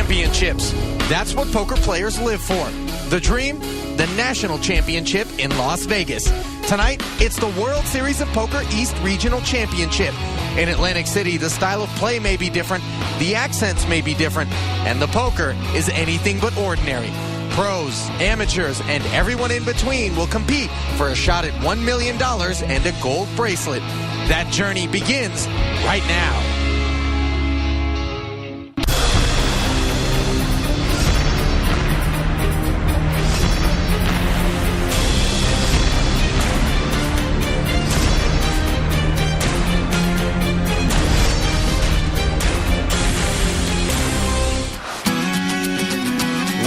Championships. That's what poker players live for. The dream, the national championship in Las Vegas. Tonight, it's the World Series of Poker East Regional Championship. In Atlantic City, the style of play may be different, the accents may be different, and the poker is anything but ordinary. Pros, amateurs, and everyone in between will compete for a shot at $1 million and a gold bracelet. That journey begins right now.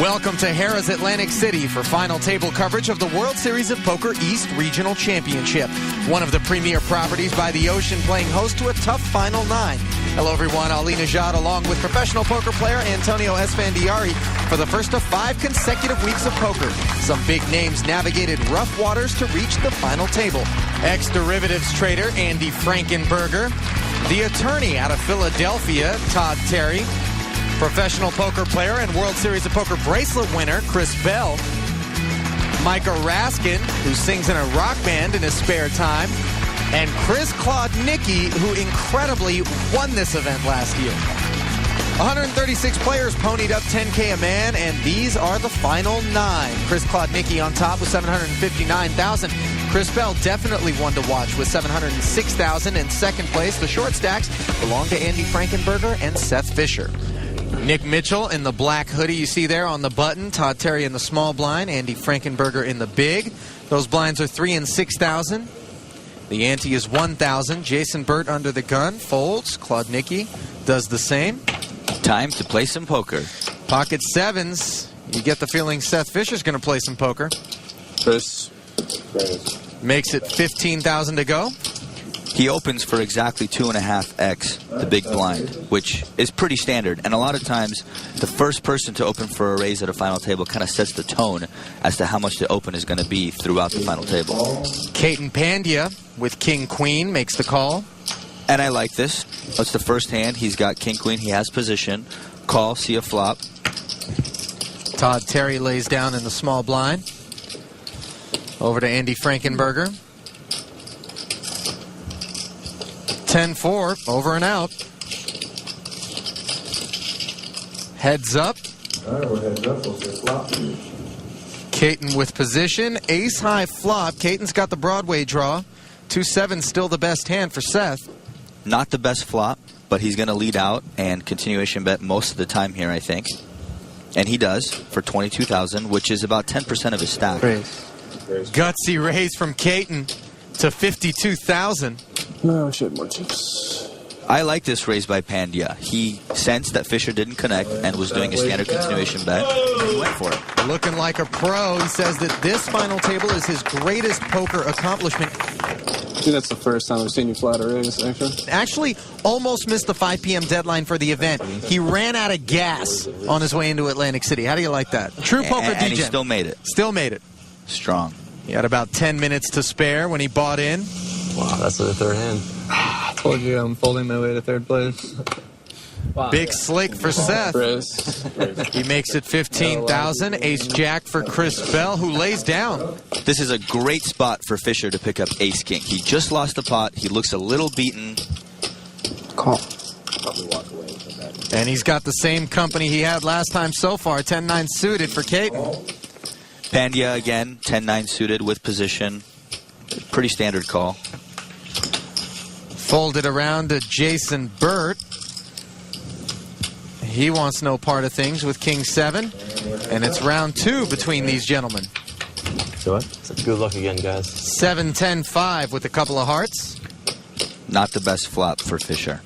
Welcome to Harrah's Atlantic City for final table coverage of the World Series of Poker East Regional Championship. One of the premier properties by the ocean, playing host to a tough Final 9. Hello everyone, Ali Najad along with professional poker player Antonio Esfandiari for the first of 5 consecutive weeks of poker. Some big names navigated rough waters to reach the final table. Ex-derivatives trader Andy Frankenberger, the attorney out of Philadelphia, Todd Terry, professional poker player and World Series of Poker bracelet winner Chris Bell, Micah Raskin, who sings in a rock band in his spare time, and Chris Klodnicki, who incredibly won this event last year. 136 players ponied up $10K a man, and these are the final 9. Chris Klodnicki on top with $759,000. Chris Bell definitely one to watch with $706,000 in second place. The short stacks belong to Andy Frankenberger and Seth Fisher. Nick Mitchell in the black hoodie you see there on the button. Todd Terry in the small blind. Andy Frankenberger in the big. Those blinds are $3,000 and $6,000. The ante is $1,000. Jason Burt under the gun folds. Klodnicki does the same. Time to play some poker. Pocket sevens. You get the feeling Seth Fisher's going to play some poker. Chris. Makes it $15,000 to go. He opens for exactly 2.5x the big blind, which is pretty standard. And a lot of times, the first person to open for a raise at a final table kind of sets the tone as to how much the open is going to be throughout the final table. Ketan Pandya with King-Queen makes the call. And I like this. That's the first hand. He's got King-Queen. He has position. Call, see a flop. Todd Terry lays down in the small blind. Over to Andy Frankenberger. 10-4, over and out. Heads up. All right, we're heads up. We'll say flop. Ketan with position. Ace-high flop. Ketan's got the Broadway draw. 2-7 still the best hand for Seth. Not the best flop, but he's going to lead out and continuation bet most of the time here, I think. And he does for $22,000, which is about 10% of his stack. Gutsy raise from Ketan to $52,000. No, I should have more chips. I like this raise by Pandya. He sensed that Fisher didn't connect and was doing a standard continuation bet. And he went for it. Looking like a pro. He says that this final table is his greatest poker accomplishment. I think that's the first time I've seen you flat a raise, actually. Actually, almost missed the 5 p.m. deadline for the event. He ran out of gas on his way into Atlantic City. How do you like that? True poker DJ. And he still made it. Still made it. Strong. He had about 10 minutes to spare when he bought in. Wow, that's the third hand. I told you I'm folding my way to third place. Wow. Big slake for Seth. He makes it $15,000. Ace-Jack for Chris Bell, who lays down. This is a great spot for Fisher to pick up Ace-King. He just lost the pot. He looks a little beaten. Call. And he's got the same company he had last time so far. 10-9 suited for Ketan. Pandya again, 10-9 suited with position. Pretty standard call. Folded around to Jason Burt. He wants no part of things with King-7. And it's round 2 between these gentlemen. So what? So good luck again, guys. 7-10-5 with a couple of hearts. Not the best flop for Fisher.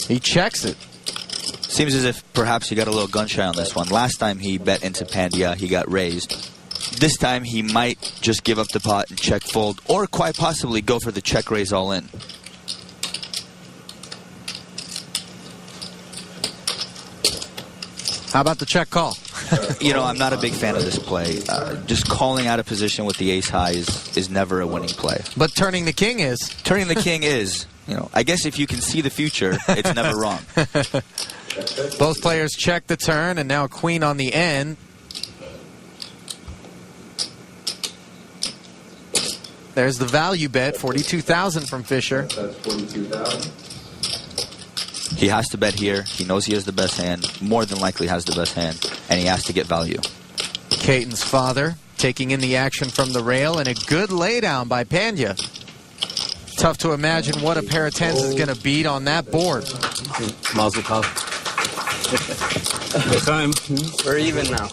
He checks it. Seems as if perhaps he got a little gun shy on this one. Last time he bet into Pandya, he got raised. This time he might just give up the pot and check fold, or quite possibly go for the check raise all in. How about the check call? You know, I'm not a big fan of this play. Just calling out of position with the ace high is never a winning play. But turning the king is. Turning the king is. I guess if you can see the future, it's never wrong. Both players check the turn, and now queen on the end. There's the value bet, $42,000 from Fisher. That's $42,000. He has to bet here. He knows he has the best hand, more than likely has the best hand, and he has to get value. Caton's father taking in the action from the rail, and a good laydown by Pandya. Tough to imagine what a pair of tens is going to beat on that board. Mazel tov. Good time. We're even now.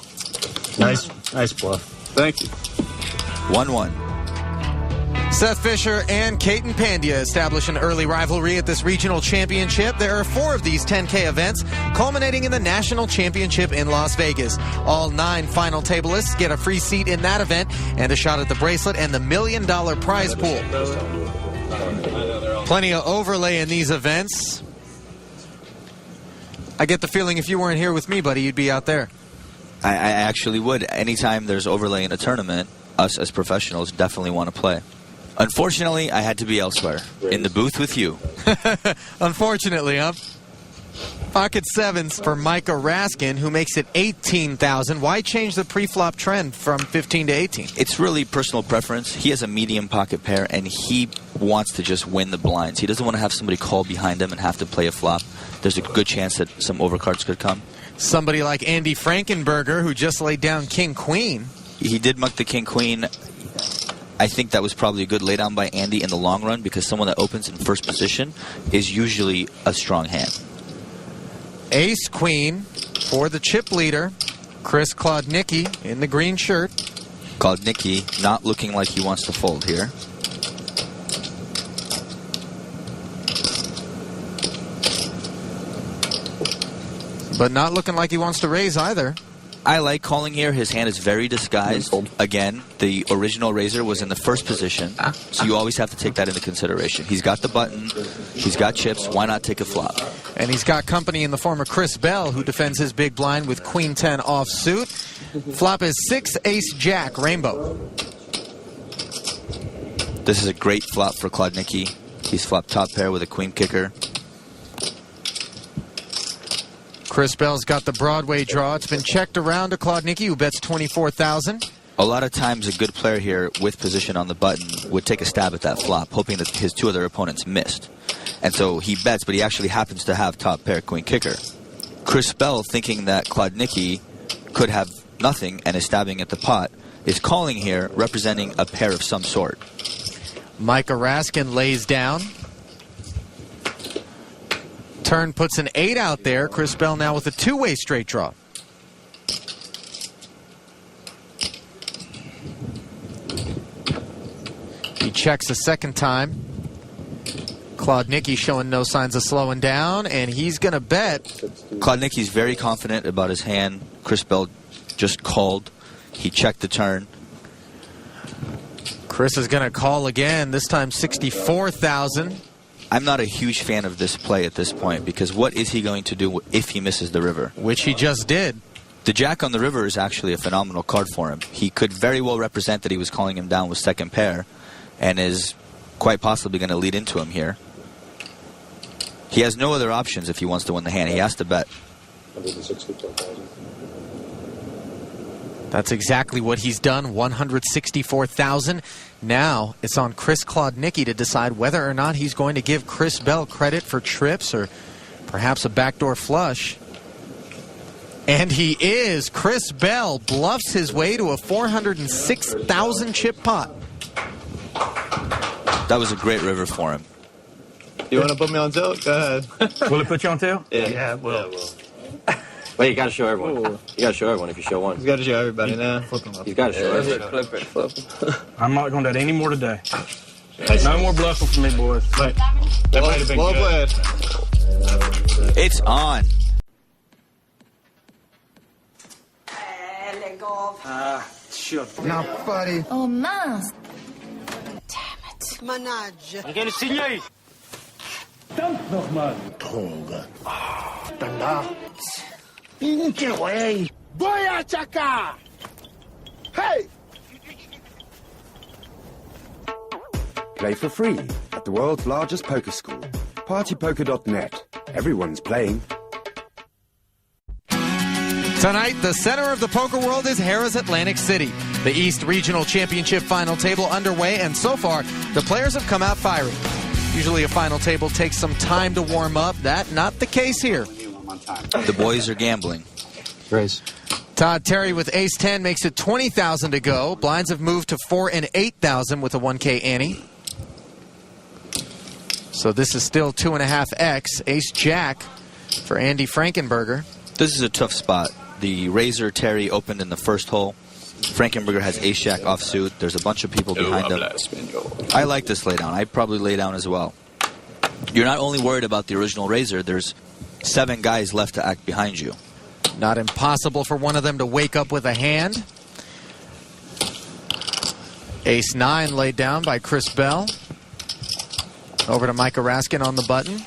Nice bluff. Thank you. 1-1. Seth Fisher and Caton Pandya establish an early rivalry at this regional championship. There are 4 of these 10K events, culminating in the national championship in Las Vegas. All 9 final tablists get a free seat in that event and a shot at the bracelet and the $1 million prize pool. Plenty of overlay in these events. I get the feeling if you weren't here with me, buddy, you'd be out there. I actually would. Anytime there's overlay in a tournament, us as professionals definitely want to play. Unfortunately, I had to be elsewhere, in the booth with you. Unfortunately, huh? Pocket sevens for Micah Raskin, who makes it $18,000. Why change the pre-flop trend from 15 to 18? It's really personal preference. He has a medium pocket pair, and he wants to just win the blinds. He doesn't want to have somebody call behind him and have to play a flop. There's a good chance that some overcards could come. Somebody like Andy Frankenberger, who just laid down king-queen. He did muck the king-queen. I think that was probably a good laydown by Andy in the long run, because someone that opens in first position is usually a strong hand. Ace-queen for the chip leader, Chris Klodnicki in the green shirt. Klodnicki not looking like he wants to fold here. But not looking like he wants to raise either. I like calling here. His hand is very disguised. Again, the original raiser was in the first position, so you always have to take that into consideration. He's got the button. He's got chips. Why not take a flop? And he's got company in the form of Chris Bell, who defends his big blind with queen 10 offsuit. Flop is 6 ace jack rainbow. This is a great flop for Klodnicki. He's flopped top pair with a queen kicker. Chris Bell's got the Broadway draw. It's been checked around to Klodnicki, who bets $24,000. A lot of times a good player here with position on the button would take a stab at that flop, hoping that his 2 other opponents missed. And so he bets, but he actually happens to have top pair queen kicker. Chris Bell, thinking that Klodnicki could have nothing and is stabbing at the pot, is calling here, representing a pair of some sort. Micah Raskin lays down. Turn puts an 8 out there. Chris Bell now with a 2-way straight draw. He checks a second time. Klodnicki showing no signs of slowing down, and he's going to bet. Klodnicki's very confident about his hand. Chris Bell just called. He checked the turn. Chris is going to call again, this time $64,000. I'm not a huge fan of this play at this point, because what is he going to do if he misses the river? Which he just did. The jack on the river is actually a phenomenal card for him. He could very well represent that he was calling him down with second pair, and is quite possibly going to lead into him here. He has no other options if he wants to win the hand. He has to bet. That's exactly what he's done, $164,000. Now it's on Chris Klodnicki to decide whether or not he's going to give Chris Bell credit for trips or perhaps a backdoor flush. And he is. Chris Bell bluffs his way to a 406,000 chip pot. That was a great river for him. You want to put me on tilt? Go ahead. Will it put you on tail? Yeah, it will. Wait, you gotta show everyone. Ooh. You gotta show everyone if you show one. He's got to show everybody now. Flip him up. You've gotta show everyone. Flip it. I'm not going to do that any more today. No more bluffing for me, boys. Wait. That might have been good. It's on. Shit. Now, buddy. Oh mince. Damn it. Manage. I'm gonna see you. Verdammt nochmal. Droge. Danach. Pinche güey. Voy a chacar. Hey! Play for free at the world's largest poker school, partypoker.net. Everyone's playing. Tonight, the center of the poker world is Harrah's Atlantic City. The East Regional Championship final table underway, and so far, the players have come out firing. Usually a final table takes some time to warm up. That not the case here. The boys are gambling. Raise. Todd Terry with ace-10 makes it 20,000 to go. Blinds have moved to 4 and 8,000 with a 1K ante. So this is still 2.5x. Ace-Jack for Andy Frankenberger. This is a tough spot. The Razor Terry opened in the first hole. Frankenberger has ace-jack offsuit. There's a bunch of people behind him. I like this laydown. I'd probably lay down as well. You're not only worried about the original Razor, there's 7 guys left to act behind you. Not impossible for one of them to wake up with a hand. Ace-9 laid down by Chris Bell. Over to Micah Raskin on the button.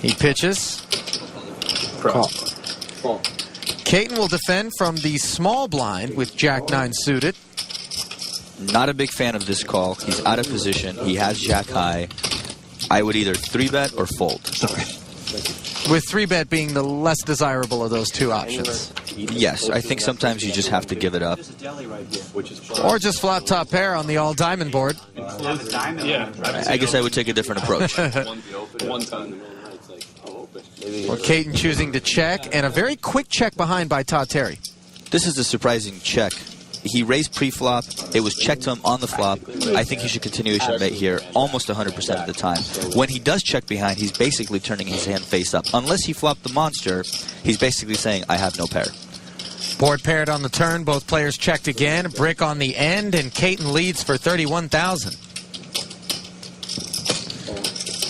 He pitches. Call. Caton will defend from the small blind with Jack-9 suited. Not a big fan of this call. He's out of position. He has Jack high. I would either 3-bet or fold. Sorry. With 3-bet being the less desirable of those two options. Yes, I think sometimes you just have to give it up. Or just flop top pair on the all-diamond board. Yeah. I guess I would take a different approach. Or Caton choosing to check, and a very quick check behind by Todd Terry. This is a surprising check. He raised pre-flop. It was checked to him on the flop. I think he should continuation bet here almost 100% of the time. When he does check behind, he's basically turning his hand face up. Unless he flopped the monster, he's basically saying, I have no pair. Board paired on the turn. Both players checked again. Brick on the end, and Caton leads for 31,000.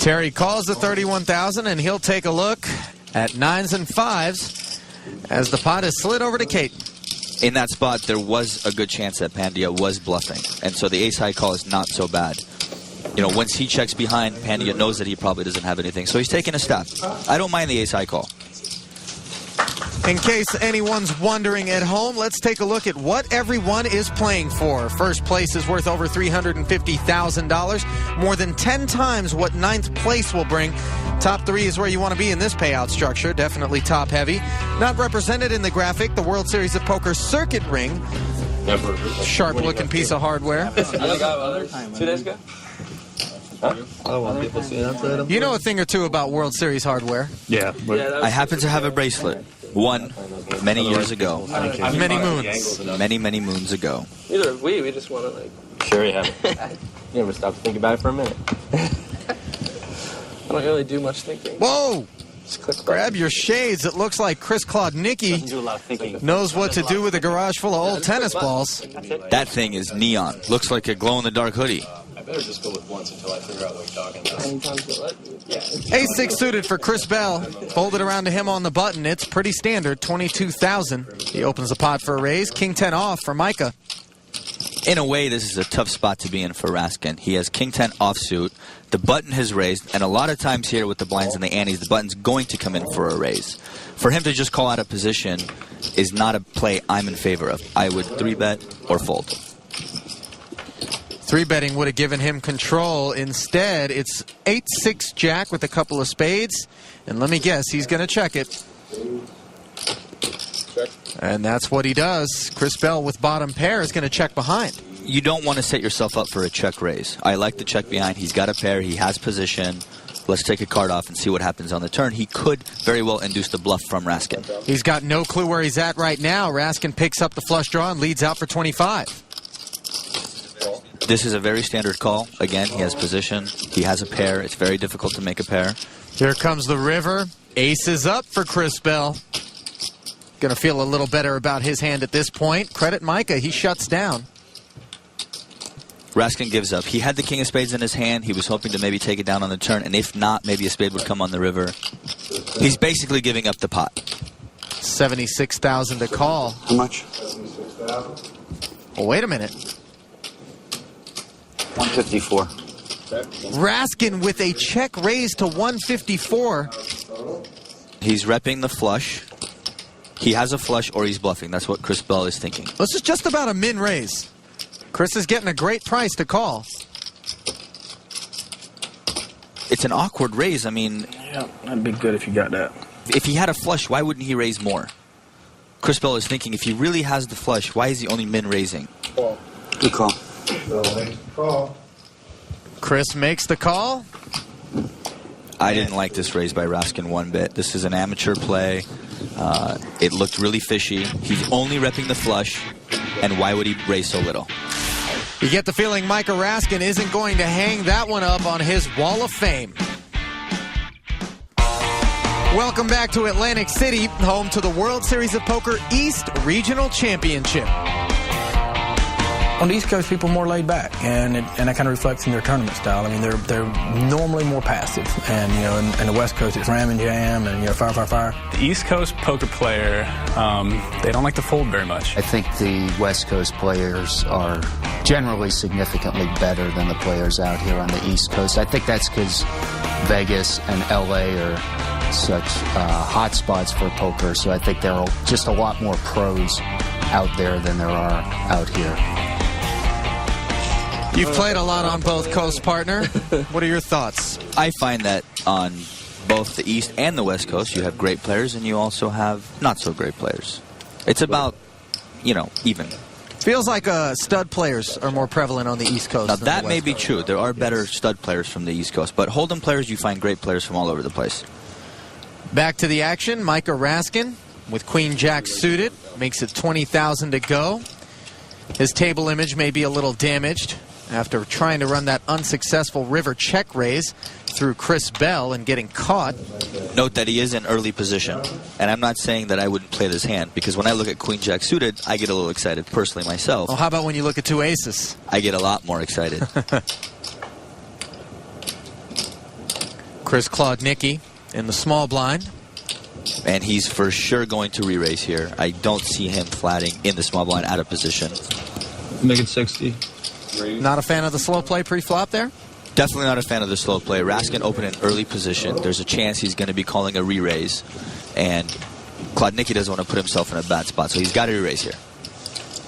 Terry calls the 31,000, and he'll take a look at 9s and 5s as the pot is slid over to Caton. In that spot, there was a good chance that Pandya was bluffing, and so the ace-high call is not so bad. You know, once he checks behind, Pandya knows that he probably doesn't have anything, so he's taking a step. I don't mind the ace-high call. In case anyone's wondering at home, let's take a look at what everyone is playing for. First place is worth over $350,000, more than 10 times what 9th place will bring. Top 3 is where you want to be in this payout structure, definitely top heavy. Not represented in the graphic, the World Series of Poker circuit ring. Sharp looking piece of hardware. 2 days ago? You know a thing or two about World Series hardware. Yeah. I happen to have a bracelet. One many years ago. Many moons. Many, many moons ago. Neither have we. We just want to, like... Sure you have. You never stop to think about it for a minute. I don't really do much thinking. Whoa! Just click Grab your shades. It looks like Chris Klodnicki knows what to do with a garage full of old tennis balls. That thing is neon. Looks like a glow-in-the-dark hoodie. I better just go with once until I figure out what you're talking about. Ace-6 suited for Chris Bell. Folded around to him on the button. It's pretty standard, 22,000. He opens the pot for a raise. King-10 off for Micah. In a way, this is a tough spot to be in for Raskin. He has King-10 offsuit. The button has raised, and a lot of times here with the blinds and the antes, the button's going to come in for a raise. For him to just call out of position is not a play I'm in favor of. I would 3-bet or fold. 3-betting would have given him control. Instead, it's 8-6 Jack with a couple of spades. And let me guess, he's going to check it. And that's what he does. Chris Bell with bottom pair is going to check behind. You don't want to set yourself up for a check raise. I like the check behind. He's got a pair. He has position. Let's take a card off and see what happens on the turn. He could very well induce the bluff from Raskin. He's got no clue where he's at right now. Raskin picks up the flush draw and leads out for 25. This is a very standard call. Again, he has position. He has a pair. It's very difficult to make a pair. Here comes the river. Ace is up for Chris Bell. Going to feel a little better about his hand at this point. Credit Micah. He shuts down. Raskin gives up. He had the king of spades in his hand. He was hoping to maybe take it down on the turn, and if not, maybe a spade would come on the river. He's basically giving up the pot. 76,000 to call. How much? Well, wait a minute. 154. Raskin with a check raise to 154. He's repping the flush. He has a flush or he's bluffing. That's what Chris Bell is thinking. This is just about a min raise. Chris is getting a great price to call. It's an awkward raise. I mean, Yeah, that'd be good if you got that. if he had a flush, why wouldn't he raise more? Chris Bell is thinking, if he really has the flush, why is he only min raising? Good call. Chris makes the call. I didn't like this raise by Raskin one bit. This is an amateur play. It looked really fishy. He's only repping the flush, and why would he raise so little? You get the feeling Micah Raskin isn't going to hang that one up on his wall of fame. Welcome back to Atlantic City, home to the World Series of Poker East Regional Championship. On the East Coast, people are more laid back, and that kind of reflects in their tournament style. I mean, they're normally more passive, and in the West Coast, it's ram and jam, and fire. The East Coast poker player, they don't like to fold very much. I think the West Coast players are generally significantly better than the players out here on the East Coast. I think that's because Vegas and LA are such hot spots for poker, so I think there are just a lot more pros out there than there are out here. You've played a lot on both coasts, partner. What are your thoughts? I find that on both the East and the West Coast, you have great players, and you also have not so great players. It's about, even. Feels like stud players are more prevalent on the East Coast. Now, than that the may West be Coast. true. There are better stud players from the East Coast, but Hold'em players, you find great players from all over the place. Back to the action. Micah Raskin with Queen Jack suited. Makes it 20,000 to go. His table image may be a little damaged after trying to run that unsuccessful river check raise through Chris Bell and getting caught. Note that he is in early position, and I'm not saying that I wouldn't play this hand, because when I look at Queen Jack suited, I get a little excited personally myself. Well, how about when you look at two aces? I get a lot more excited. Chris Klodnicki in the small blind. And he's for sure going to re-raise here. I don't see him flatting in the small blind out of position. Make it 60. Not a fan of the slow play pre-flop there? Definitely not a fan of the slow play. Raskin opened in early position. There's a chance he's going to be calling a re-raise. And Klodnicki doesn't want to put himself in a bad spot, so he's got to re-raise here.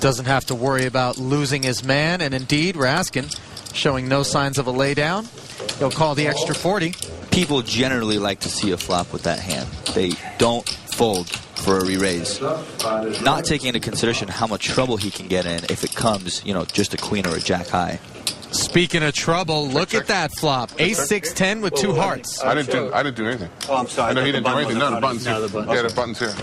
Doesn't have to worry about losing his man, and indeed, Raskin showing no signs of a laydown. He'll call the extra 40. People generally like to see a flop with that hand. They don't fold for a re-raise. Not taking into consideration how much trouble he can get in if it comes, just a queen or a jack high. Speaking of trouble, look at that flop. Ace 6-10 with two hearts. I didn't do anything. Oh, I'm sorry. I know he didn't do anything. None of the buttons here. Yeah, The button's here.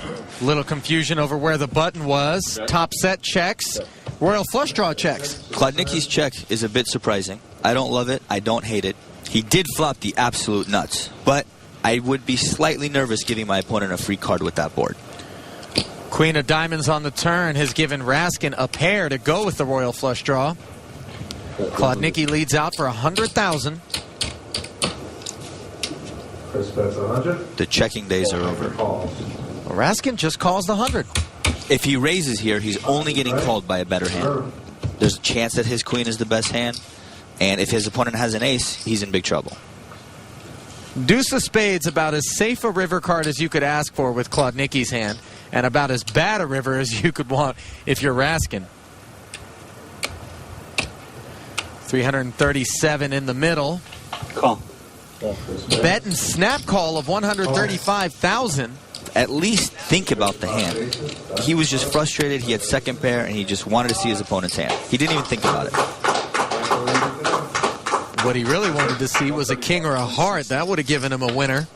Little confusion over where the button was. Top set checks. Royal flush draw checks. Klodnicki's check is a bit surprising. I don't love it. I don't hate it. He did flop the absolute nuts, but I would be slightly nervous giving my opponent a free card with that board. Queen of diamonds on the turn has given Raskin a pair to go with the royal flush draw. Klodnicki leads out for 100,000. The checking days are over. Well, Raskin just calls the 100. If he raises here, he's only getting called by a better hand. There's a chance that his queen is the best hand, and if his opponent has an ace, he's in big trouble. Deuce of spades about as safe a river card as you could ask for with Klodnicki's hand, and about as bad a river as you could want if you're Raskin. 337 in the middle. Call. Bet and snap call of 135,000. At least think about the hand. He was just frustrated. He had second pair, and he just wanted to see his opponent's hand. He didn't even think about it. What he really wanted to see was a king or a heart. That would have given him a winner.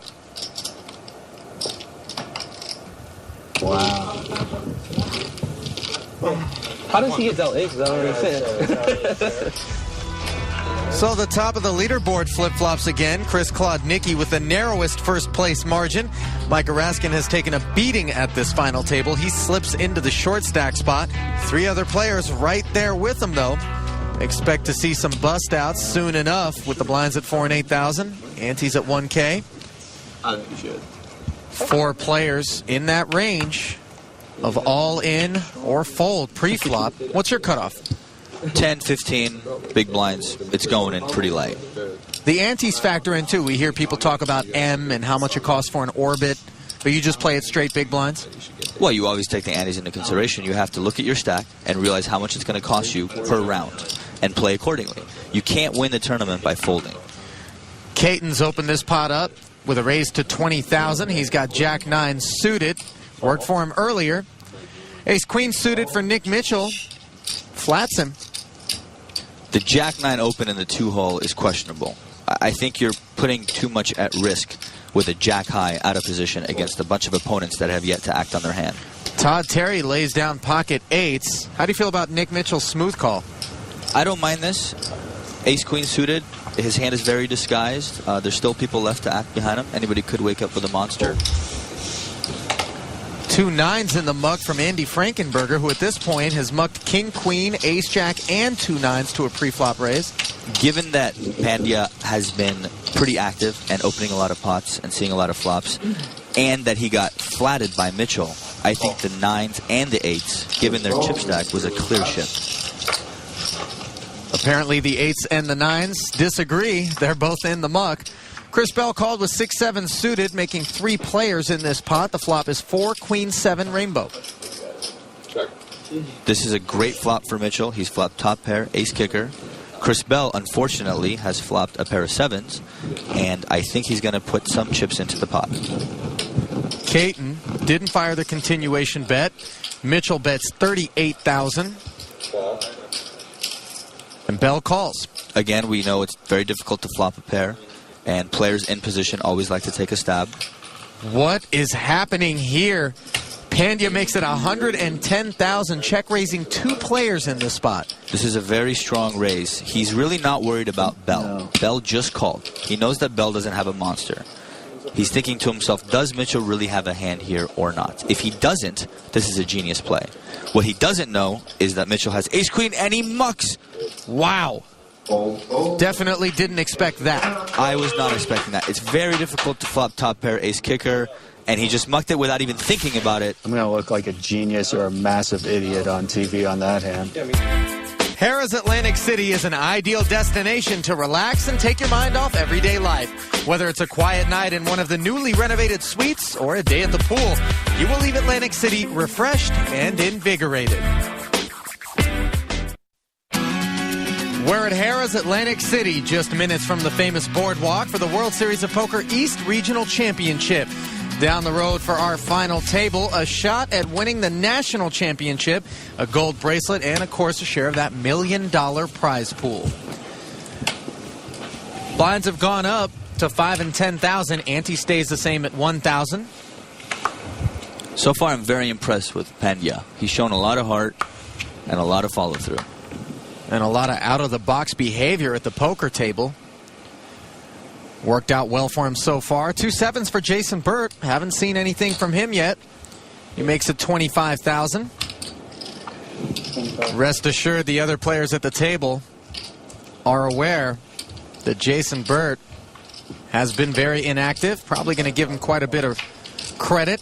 Wow. How does he get dealt aces? I don't understand. So the top of the leaderboard flip-flops again. Chris Klodnicki with the narrowest first place margin. Micah Raskin has taken a beating at this final table. He slips into the short stack spot. Three other players right there with him, though. Expect to see some bust outs soon enough with the blinds at 4 and 8,000. Antes at 1K. I think you should. Four players in that range of all in or fold pre-flop. What's your cutoff? 10, 15, big blinds. It's going in pretty light. The antes factor in too. We hear people talk about M and how much it costs for an orbit. but you just play it straight big blinds? Well, you always take the antes into consideration. You have to look at your stack and realize how much it's going to cost you per round and play accordingly. You can't win the tournament by folding. Caton's opened this pot up with a raise to 20,000. He's got Jack-9 suited. Worked for him earlier. Ace-Queen suited for Nick Mitchell. Flats him. The Jack-9 open in the 2-hole is questionable. I think you're putting too much at risk with a Jack-high out of position against a bunch of opponents that have yet to act on their hand. Todd Terry lays down pocket 8s. How do you feel about Nick Mitchell's smooth call? I don't mind this. Ace-Queen suited. His hand is very disguised. There's still people left to act behind him. Anybody could wake up with a monster. 2 9s in the muck from Andy Frankenberger, who at this point has mucked King, Queen, Ace, Jack, and 2 9s to a pre-flop raise. Given that Pandya has been pretty active and opening a lot of pots and seeing a lot of flops, and that he got flatted by Mitchell, I think the 9s and the 8s, given their chip stack, was a clear shift. Apparently the 8s and the 9s disagree. They're both in the muck. Chris Bell called with 6-7 suited, making 3 players in this pot. The flop is 4 Queen 7 rainbow. Check. This is a great flop for Mitchell. He's flopped top pair, ace kicker. Chris Bell, unfortunately, has flopped a pair of 7s, and I think he's going to put some chips into the pot. Caton didn't fire the continuation bet. Mitchell bets 38,000. And Bell calls. Again, we know it's very difficult to flop a pair, and players in position always like to take a stab. What is happening here? Pandya makes it 110,000, check raising 2 players in this spot. This is a very strong raise. He's really not worried about Bell. No. Bell just called. He knows that Bell doesn't have a monster. He's thinking to himself, does Mitchell really have a hand here or not? If he doesn't, this is a genius play. What he doesn't know is that Mitchell has ace-queen and he mucks. Wow. Definitely didn't expect that. I was not expecting that. It's very difficult to flop top pair ace kicker, and he just mucked it without even thinking about it. I'm going to look like a genius or a massive idiot on TV on that hand. Harrah's Atlantic City is an ideal destination to relax and take your mind off everyday life. Whether it's a quiet night in one of the newly renovated suites or a day at the pool, you will leave Atlantic City refreshed and invigorated. We're at Harrah's Atlantic City, just minutes from the famous boardwalk for the World Series of Poker East Regional Championship. Down the road for our final table, a shot at winning the national championship, a gold bracelet, and of course a share of that $1 million prize pool. Blinds have gone up to 5 and 10,000. Ante stays the same at 1,000. So far, I'm very impressed with Pandya. He's shown a lot of heart and a lot of follow-through. And a lot of out-of-the-box behavior at the poker table. Worked out well for him so far. 2 7s for Jason Burt. Haven't seen anything from him yet. He makes it 25,000. Rest assured, the other players at the table are aware that Jason Burt has been very inactive. Probably going to give him quite a bit of credit.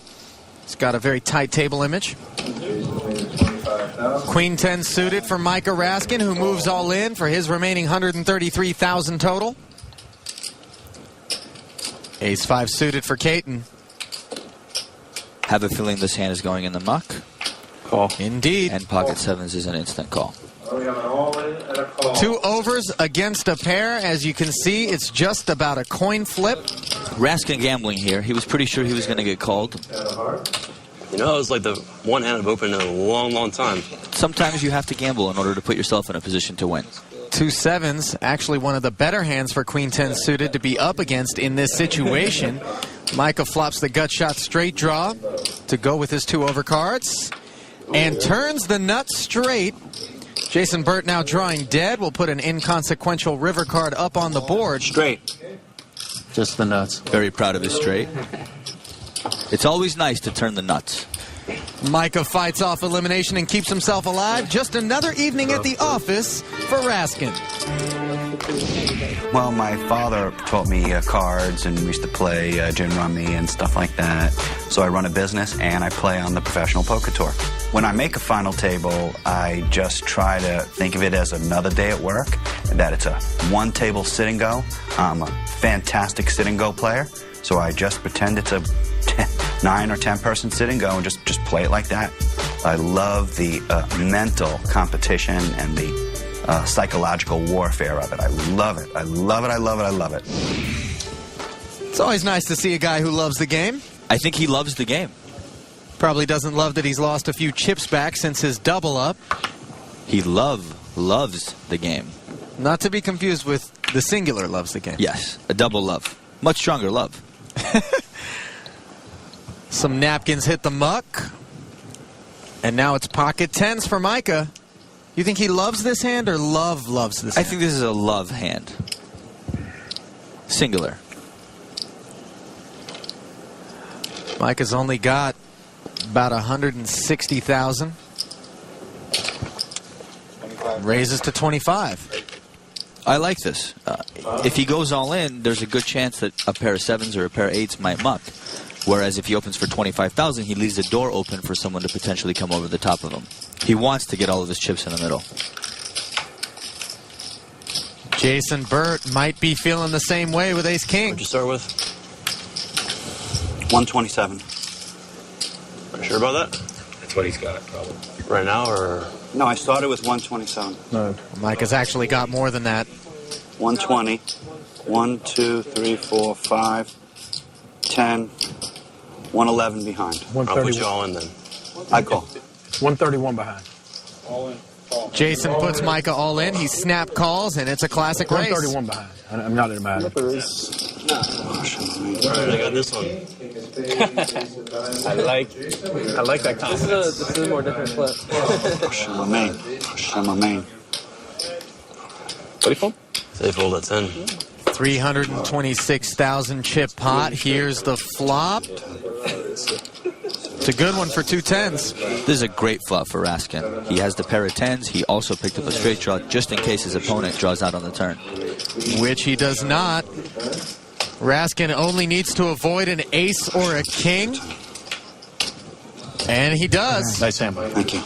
He's got a very tight table image. Queen 10 suited for Micah Raskin, who moves all in for his remaining 133,000 total. Ace 5 suited for Caton. Have a feeling this hand is going in the muck. Call. Indeed. And pocket 7s is an instant call. 2 overs against a pair. As you can see, it's just about a coin flip. Raskin gambling here. He was pretty sure he was going to get called. You know, it was like the one hand I've opened in a long, long time. Sometimes you have to gamble in order to put yourself in a position to win. 2 7s, actually one of the better hands for Queen 10 suited to be up against in this situation. Micah flops the gut shot straight draw to go with his 2 overcards and turns the nut straight. Jason Burt now drawing dead. Will put an inconsequential river card up on the board. Straight. Just the nuts. Very proud of his straight. It's always nice to turn the nuts. Micah fights off elimination and keeps himself alive. Just another evening at the office for Raskin. Well, my father taught me cards, and we used to play gin rummy and stuff like that. So I run a business, and I play on the professional poker tour. When I make a final table, I just try to think of it as another day at work, that it's a one-table sit-and-go. I'm a fantastic sit-and-go player, so I just pretend it's a 9 or 10 person sit and go and just play it like that. I love the mental competition and the psychological warfare of it. I love it. I love it. I love it. I love it. It's always nice to see a guy who loves the game. I think he loves the game. Probably doesn't love that he's lost a few chips back since his double up. He loves the game. Not to be confused with the singular loves the game. Yes, a double love. Much stronger love. Some napkins hit the muck. And now it's pocket tens for Micah. You think he loves this hand or loves this hand? I think this is a love hand. Singular. Micah's only got about 160,000. Raises to 25. I like this. If he goes all in, there's a good chance that a pair of 7s or a pair of 8s might muck. Whereas if he opens for 25,000, he leaves the door open for someone to potentially come over the top of him. He wants to get all of his chips in the middle. Jason Burt might be feeling the same way with ace-king. What'd you start with? 127. Are you sure about that? That's what he's got, probably. Right now, or? No, I started with 127. No. Micah's actually got more than that. 120. 1, 2, 3, 4, 5, 10, 111 behind. I'll put you all in then. I call. 131 behind. All in. Jason puts Micah all in. He snap calls, and it's a classic race. 131 behind. I'm not in a matter. I got this one. I like that confidence. This is a more different flip. Push on my main. Push on my main. What do you fold? Say fold at 10. 326,000 chip pot. Here's the flop. It's a good one for 2 10s. This is a great flop for Raskin. He has the pair of 10s. He also picked up a straight draw just in case his opponent draws out on the turn. Which he does not. Raskin only needs to avoid an ace or a king. And he does. Nice hand, buddy. Thank you.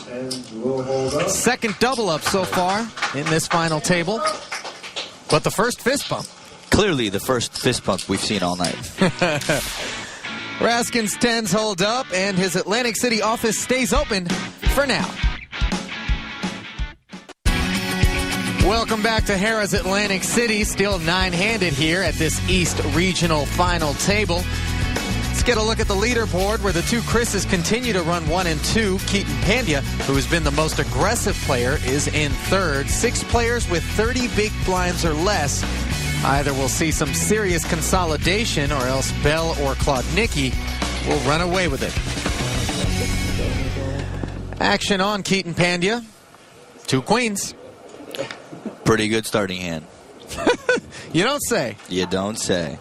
Second double up so far in this final table. But the first fist bump. Clearly the first fist pump we've seen all night. Raskin's 10s hold up, and his Atlantic City office stays open for now. Welcome back to Harrah's Atlantic City. Still 9-handed here at this East Regional final table. Let's get a look at the leaderboard where the two Chris's continue to run 1 and 2. Keaton Pandya, who has been the most aggressive player, is in third. 6 players with 30 big blinds or less. Either we'll see some serious consolidation or else Bell or Klodnicki will run away with it. Action on Keaton Pandya. 2 queens. Pretty good starting hand. You don't say. You don't say.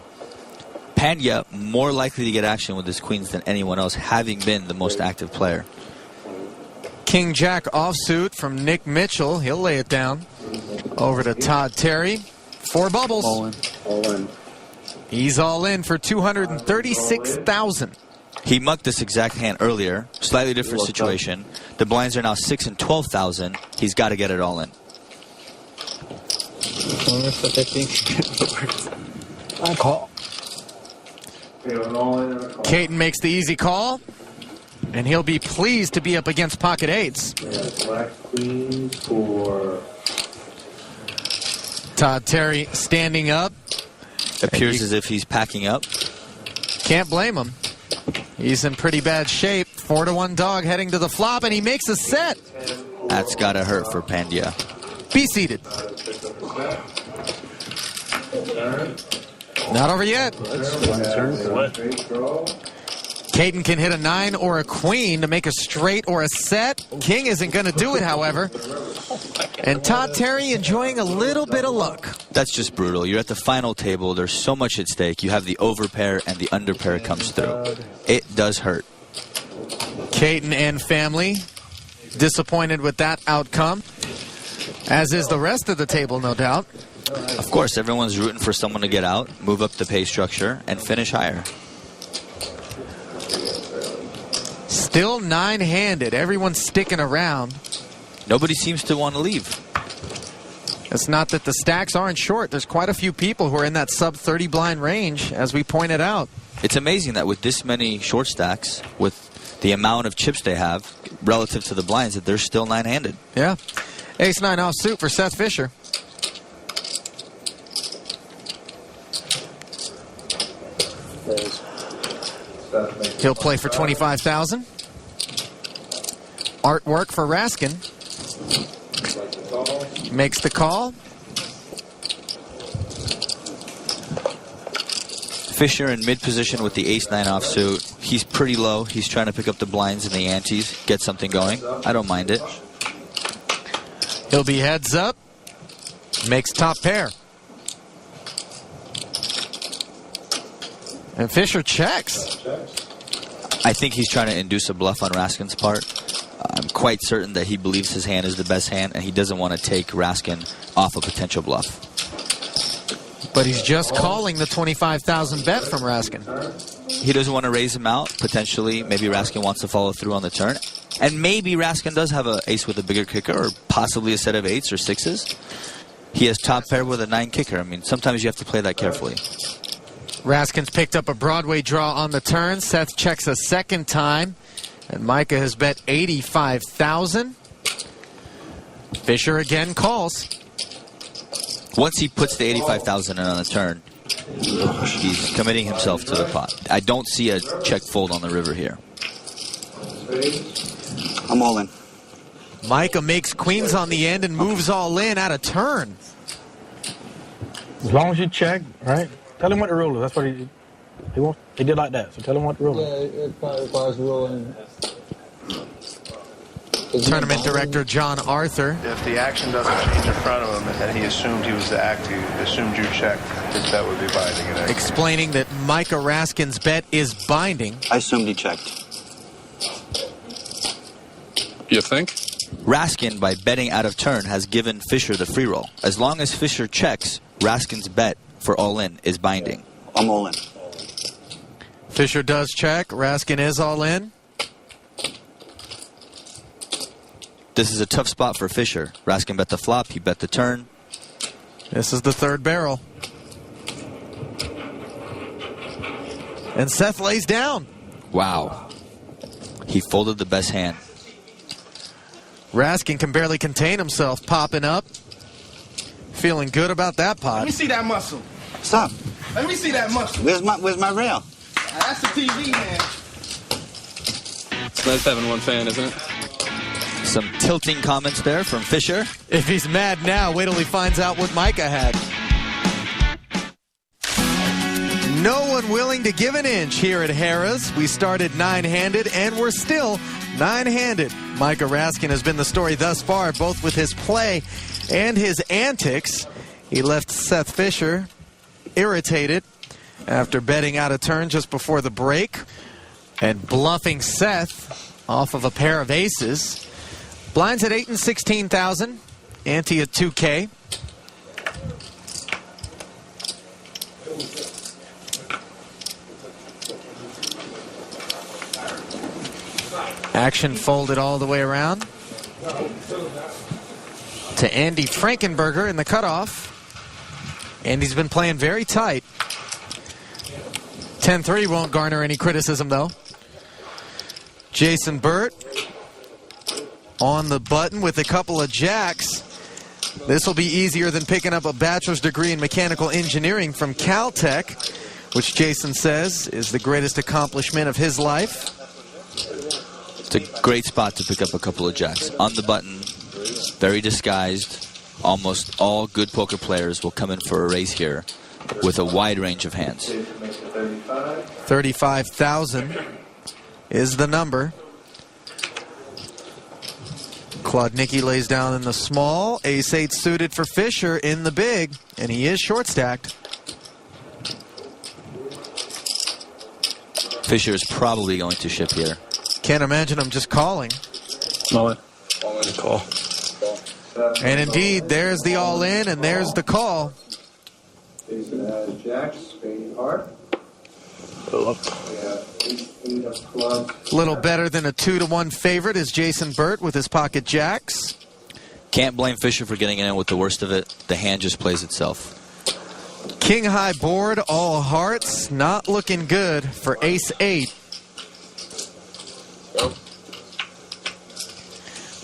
Pandya more likely to get action with his queens than anyone else, having been the most active player. King Jack offsuit from Nick Mitchell. He'll lay it down. Over to Todd Terry. 4 bubbles. All in. All in. He's all in for 236,000. He mucked this exact hand earlier. Slightly different situation. The blinds are now 6 and 12,000. He's got to get it all in. I call. Caton makes the easy call, and he'll be pleased to be up against pocket 8s. Black queens for Todd Terry standing up. Appears as if he's packing up. Can't blame him. He's in pretty bad shape. 4-1 dog heading to the flop, and he makes a set. That's got to hurt for Pandya. Be seated. Not over yet. Caton can hit a 9 or a queen to make a straight or a set. King isn't going to do it, however. And Todd Terry enjoying a little bit of luck. That's just brutal. You're at the final table. There's so much at stake. You have the overpair and the underpair comes through. It does hurt. Caton and family disappointed with that outcome, as is the rest of the table, no doubt. Of course, everyone's rooting for someone to get out, move up the pay structure, and finish higher. Still 9-handed. Everyone's sticking around. Nobody seems to want to leave. It's not that the stacks aren't short. There's quite a few people who are in that sub-30 blind range, as we pointed out. It's amazing that with this many short stacks, with the amount of chips they have relative to the blinds, that they're still nine-handed. Yeah. Ace-9 offsuit for Seth Fisher. He'll play for $25,000. Artwork for Raskin. Makes the call. Fisher in mid position with the ace-9 offsuit. He's pretty low. He's trying to pick up the blinds and the antes, get something going. I don't mind it. He'll be heads up. Makes top pair. And Fisher checks. I think he's trying to induce a bluff on Raskin's part. I'm quite certain that he believes his hand is the best hand, and he doesn't want to take Raskin off a potential bluff. But he's just calling the $25,000 bet from Raskin. He doesn't want to raise him out. Potentially, maybe Raskin wants to follow through on the turn. And maybe Raskin does have an ace with a bigger kicker, or possibly a set of 8s or 6s. He has top pair with a 9 kicker. I mean, sometimes you have to play that carefully. Raskin's picked up a Broadway draw on the turn. Seth checks a second time. And Micah has bet $85,000. Fisher again calls. Once he puts the $85,000 in on the turn, he's committing himself to the pot. I don't see a check fold on the river here. I'm all in. Micah makes queens on the end and moves all in at a turn. As long as you check, right? Tell him what the rule is. That's what he wants. He did like that, so tell him what the rule is. Yeah, it probably requires ruling. Tournament director John Arthur. If the action doesn't change in front of him and he assumed he was the actor, he assumed you checked, his bet would be binding. Explaining that Micah Raskin's bet is binding. I assumed he checked. You think? Raskin, by betting out of turn, has given Fisher the free roll. As long as Fisher checks, Raskin's bet for all-in is binding. I'm all in. Fisher does check. Raskin is all in. This is a tough spot for Fisher. Raskin bet the flop. He bet the turn. This is the third barrel. And Seth lays down. Wow. He folded the best hand. Raskin can barely contain himself, popping up. Feeling good about that pot. Let me see that muscle. Stop. Let me see that muscle. Where's my rail? That's the TV, man. It's nice having one fan, isn't it? Some tilting comments there from Fisher. If he's mad now, wait till he finds out what Micah had. No one willing to give an inch here at Harrah's. We started nine-handed, and we're still nine-handed. Micah Raskin has been the story thus far, both with his play and his antics. He left Seth Fisher irritated after betting out of turn just before the break and bluffing Seth off of a pair of aces. Blinds at 8 and 16,000. Ante at 2K. Action folded all the way around to Andy Frankenberger in the cutoff. Andy's been playing very tight. 10-3 won't garner any criticism, though. Jason Burt on the button with a couple of jacks. This will be easier than picking up a bachelor's degree in mechanical engineering from Caltech, which Jason says is the greatest accomplishment of his life. It's a great spot to pick up a couple of jacks. On the button, very disguised. Almost all good poker players will come in for a raise here with a wide range of hands. 35,000 is the number. Klodnicki lays down in the small. Ace-8 suited for Fisher in the big, and he is short-stacked. Fisher is probably going to ship here. Can't imagine him just calling. All in. All in. Call. And indeed, there's the all-in, and there's the call. Jason has jacks, spade, heart. A little better than a 2-1 favorite is Jason Burt with his pocket jacks. Can't blame Fisher for getting in with the worst of it. The hand just plays itself. King high board, all hearts. Not looking good for ace-8.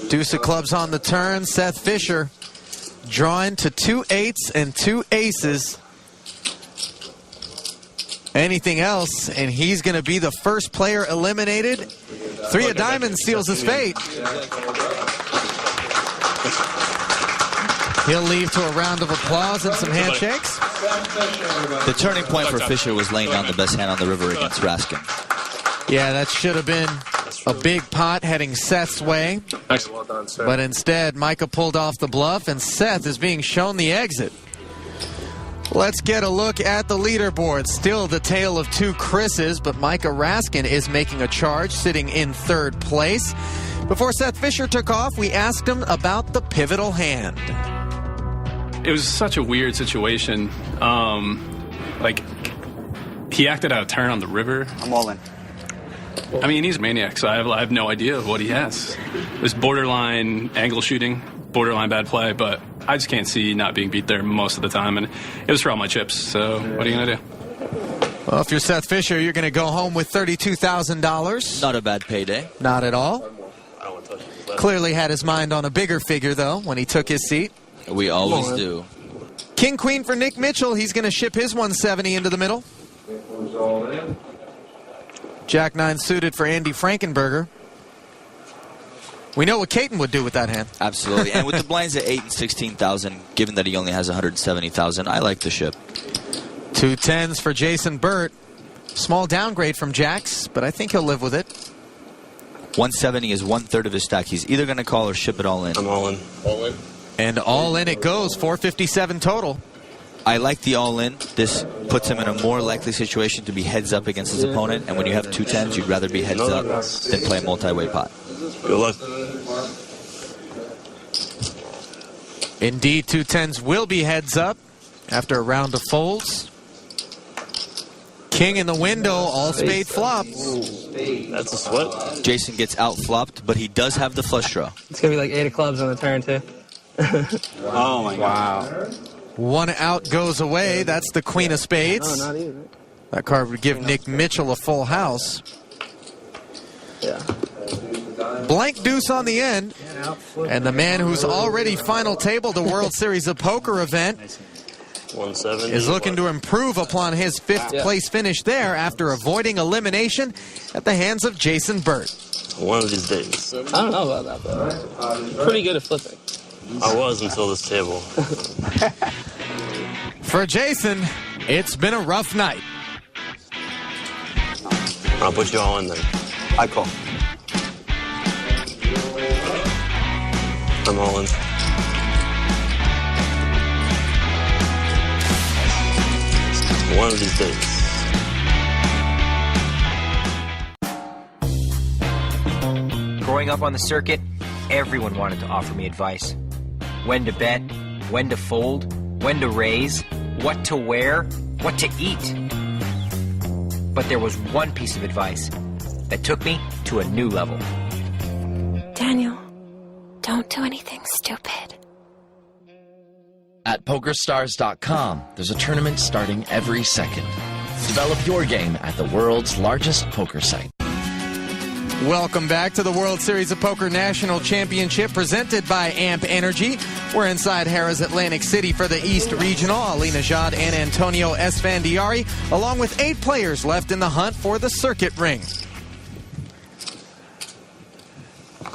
Deuce of clubs on the turn. Seth Fisher drawing to 2 8s and 2 aces. Anything else, and he's going to be the first player eliminated. 3 of diamonds seals his fate. He'll leave to a round of applause and some handshakes. The turning point for Fisher was laying down the best hand on the river against Raskin. Yeah, that should have been a big pot heading Seth's way. Well done, sir. But instead, Micah pulled off the bluff, and Seth is being shown the exit. Let's get a look at the leaderboard. Still the tale of 2 Chris's, but Micah Raskin is making a charge, sitting in 3rd place. Before Seth Fisher took off, we asked him about the pivotal hand. It was such a weird situation. Like, he acted out of turn on the river. I'm all in. I mean, he's a maniac, so I have no idea what he has. It was borderline angle shooting, borderline bad play, but I just can't see not being beat there most of the time, and it was for all my chips, so what are you going to do? Well, if you're Seth Fisher, you're going to go home with $32,000. Not a bad payday. Not at all. Clearly had his mind on a bigger figure, though, when he took his seat. We always do. King Queen for Nick Mitchell. He's going to ship his 170 into the middle. Jack 9 suited for Andy Frankenberger. We know what Caton would do with that hand. Absolutely. And with the blinds at 8 and 16,000, given that he only has 170,000, I like the ship. 2 10s for Jason Burt. Small downgrade from Jax, but I think he'll live with it. 170 is 1/3 of his stack. He's either going to call or ship it all in. I'm all in. All in. And all in it goes, 457 total. I like the all-in. This puts him in a more likely situation to be heads up against his opponent. And when you have 2 10s, you'd rather be heads up than play a multi-way pot. Good luck. Indeed, 2 10s will be heads up after a round of folds. King in the window, all spade flop. That's a sweat. Jason gets out-flopped, but he does have the flush draw. It's going to be like 8 of clubs on the turn, too. Oh, my God. Wow. 1 out goes away. That's the Queen of Spades. Oh, not even. That card would give Nick Mitchell a full house. Yeah. Blank deuce on the end. And the man who's already final tabled the World Series of Poker event 170 is looking to improve upon his 5th place finish there after avoiding elimination at the hands of Jason Burt. One of these days. I don't know about that, though. Pretty good at flipping. I was until this table. For Jason, it's been a rough night. I'll put you all in then. I call. I'm all in. One of these days. Growing up on the circuit, everyone wanted to offer me advice. When to bet, when to fold, when to raise, what to wear, what to eat. But there was one piece of advice that took me to a new level. Daniel, don't do anything stupid. At PokerStars.com, there's a tournament starting every second. Develop your game at the world's largest poker site. Welcome back to the World Series of Poker National Championship presented by AMP Energy. We're inside Harrah's Atlantic City for the East Regional. Ali Najad and Antonio Esfandiari, along with 8 players left in the hunt for the circuit ring.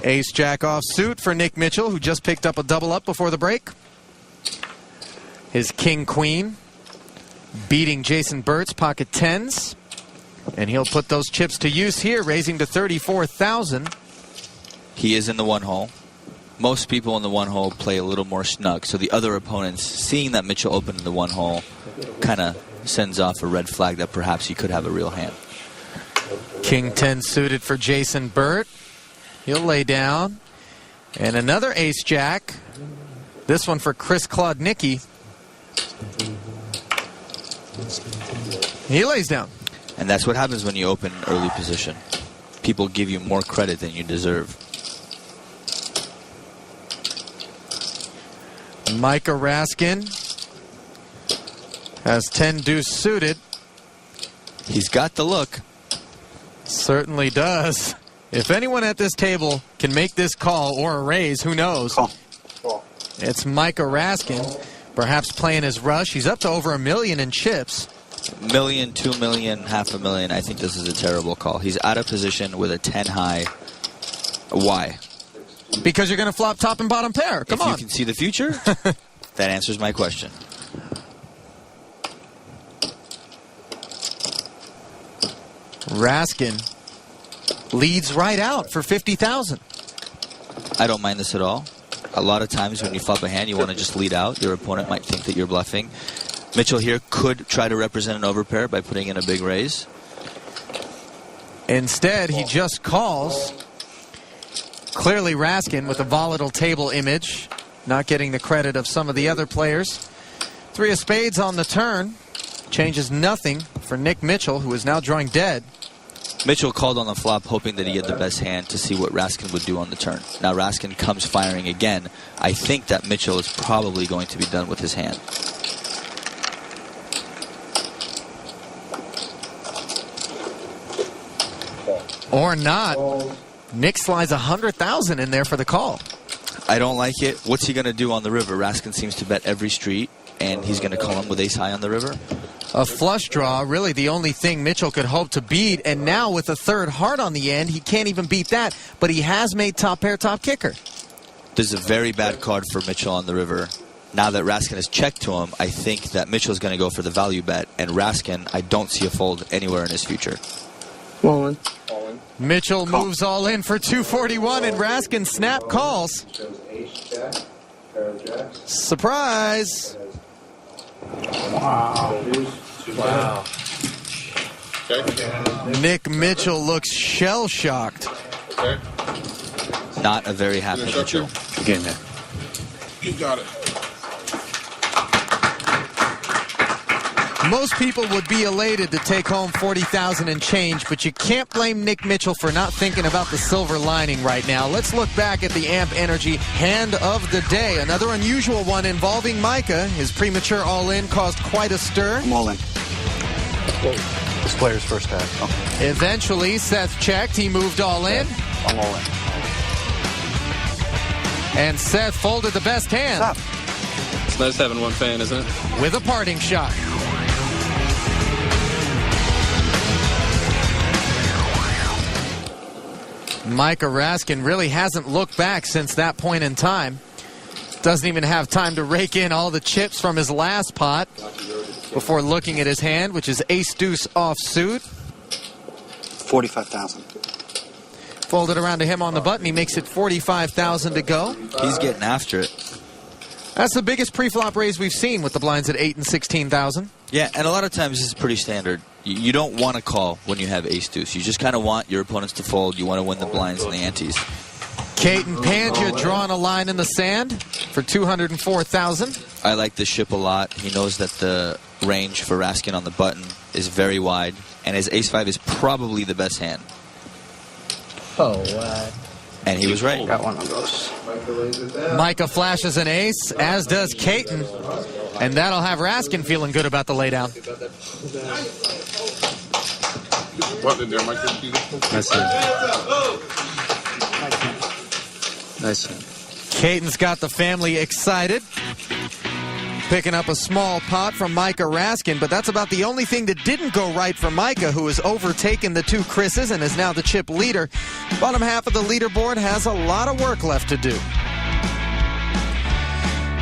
Ace-Jack offsuit for Nick Mitchell, who just picked up a double-up before the break. His King-Queen beating Jason Burt's pocket 10s. And he'll put those chips to use here, raising to 34,000. He is in the 1 hole. Most people in the 1 hole play a little more snug, so the other opponents, seeing that Mitchell opened in the 1 hole, kind of sends off a red flag that perhaps he could have a real hand. King 10 suited for Jason Burt. He'll lay down. And another ace-jack. This one for Chris Klodnicki. He lays down. And that's what happens when you open early position. People give you more credit than you deserve. Micah Raskin has 10 deuce suited. He's got the look. Certainly does. If anyone at this table can make this call or a raise, who knows? Call. It's Micah Raskin, perhaps playing his rush. He's up to over $1 million in chips. $1 million, $2 million, $500,000. I think this is a terrible call. He's out of position with a 10 high. Why? Because you're going to flop top and bottom pair. Come on. If you can see the future, that answers my question. Raskin leads right out for $50,000. I don't mind this at all. A lot of times when you flop a hand, you want to just lead out. Your opponent might think that you're bluffing. Mitchell here could try to represent an overpair by putting in a big raise. Instead, he just calls. Clearly Raskin with a volatile table image, not getting the credit of some of the other players. 3 of spades on the turn. Changes nothing for Nick Mitchell, who is now drawing dead. Mitchell called on the flop hoping that he had the best hand to see what Raskin would do on the turn. Now Raskin comes firing again. I think that Mitchell is probably going to be done with his hand. Or not. Nick slides $100,000 in there for the call. I don't like it. What's he going to do on the river? Raskin seems to bet every street, and he's going to call him with ace high on the river. A flush draw, really the only thing Mitchell could hope to beat. And now with a third heart on the end, he can't even beat that. But he has made top pair, top kicker. This is a very bad card for Mitchell on the river. Now that Raskin has checked to him, I think that Mitchell's going to go for the value bet. And Raskin, I don't see a fold anywhere in his future. All in. Mitchell moves all in for 241, and Raskin snap calls. Surprise! Wow. Nick Mitchell looks shell-shocked. Not a very happy Mitchell. Again, there. You got it. Most people would be elated to take home $40,000 and change, but you can't blame Nick Mitchell for not thinking about the silver lining right now. Let's look back at the Amp Energy hand of the day. Another unusual one involving Micah. His premature all-in caused quite a stir. I'm all in. This player's first hand. Okay. Eventually, Seth checked. He moved all in. I'm all in. And Seth folded the best hand. Stop. It's nice having one fan, isn't it? With a parting shot. Micah Raskin really hasn't looked back since that point in time. Doesn't even have time to rake in all the chips from his last pot before looking at his hand, which is ace-deuce offsuit. 45,000. Folded around to him on the button. He makes it 45,000 to go. He's getting after it. That's the biggest pre-flop raise we've seen with the blinds at 8 and 16,000. Yeah, and a lot of times this is pretty standard. You don't want to call when you have ace-deuce. You just kind of want your opponents to fold. You want to win the blinds and the antes. Caton Pandya drawing a line in the sand for 204,000. I like this ship a lot. He knows that the range for Raskin on the button is very wide, and his ace-5 is probably the best hand. Oh, wow. And he was right. Got one of those. Micah flashes an ace, as does Caton. And that'll have Raskin feeling good about the laydown. What did there, Mike? Nice hand. Nice hand. Caton's got the family excited. Picking up a small pot from Micah Raskin, but that's about the only thing that didn't go right for Micah, who has overtaken the two Chris's and is now the chip leader. Bottom half of the leaderboard has a lot of work left to do.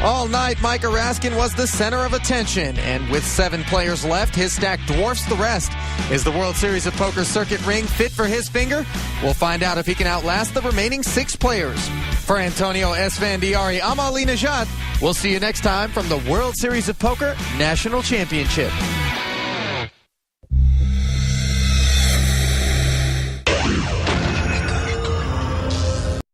All night, Micah Raskin was the center of attention, and with 7 players left, his stack dwarfs the rest. Is the World Series of Poker circuit ring fit for his finger? We'll find out if he can outlast the remaining 6 players. For Antonio Esfandiari, I'm Ali Najad. We'll see you next time from the World Series of Poker National Championship.